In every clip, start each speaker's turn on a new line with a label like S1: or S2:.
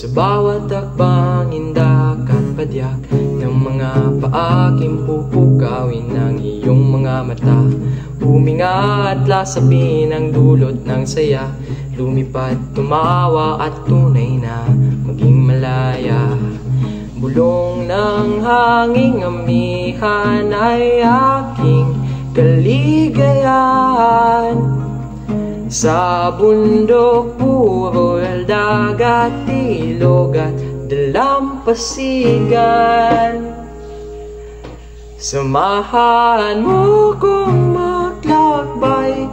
S1: Sa bawat akbang indak at padyak ng mga paaking pupukawin ng iyong mga mata. Huminga at lasapin ang dulot ng saya. Lumipad, tumawa at tunay na maging malaya. Bulong ng hanging amihan ay aking kaligayahan. Sa bundok, burol, dagat, ilog at dalampasigan. Samahan mo kong maglakbay,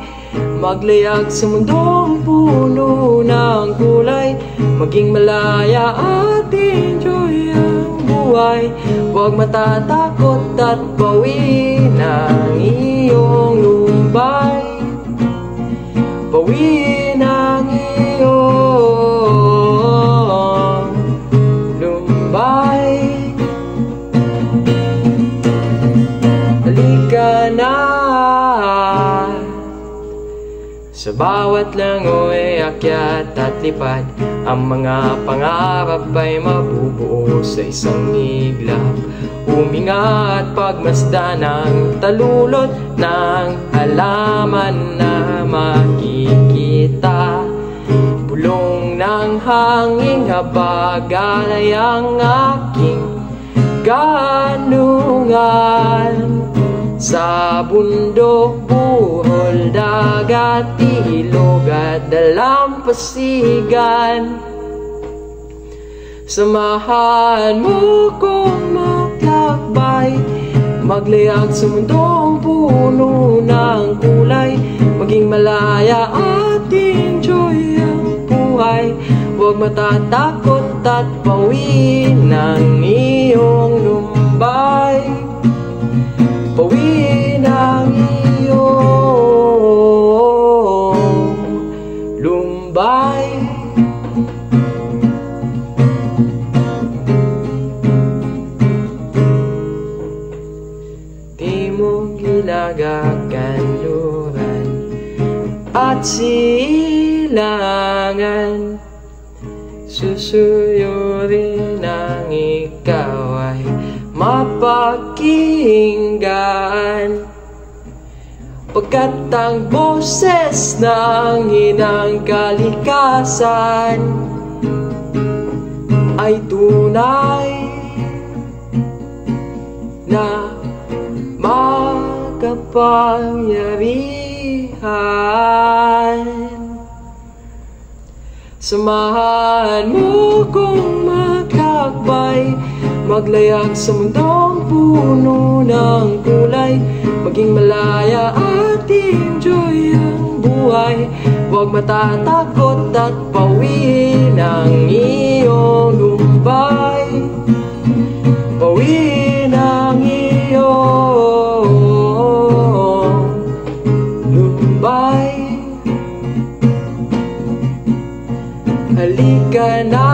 S1: maglayag sa mundong puno ng kulay. Maging malaya at enjoy ang buhay. Huwag matatakot at bawiin ang iyong lumbay. Bawiin ang iyong lumbay. Halika na. Sa bawat langoy, akyat at lipad, ang mga pangarap ay mabubuo sa isang iglap. Huminga at pagmasdan ang talulot ng halaman na makikita. Bulong ng hanging habag ay ang aking kanungan. Sa bundok, burol, dagat, ilog at dalampasigan. Samahan mo kong maglakbay, maglayag sa mundong puno ng kulay. Maging malaya at enjoy ang buhay. Huwag matatakot at bawiin ang iyong lumbay. Bawiin ang iyong lumbay. Timog, ilagak, kanluran at silangan. Susuyurin ang ikaw ay mapakinggan. Pagkat ang boses ng inang kalikasan ay tunay na makapangyarihan. Samahan mo kong maglakbay, maglayag sa mundong puno ng kulay. Maging malaya at enjoy ang buhay. Huwag matatakot at bawiin ang iyong lumbay. Bawiin ang iyong lumbay. Halika na,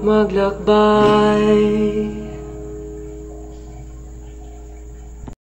S1: maglakbay.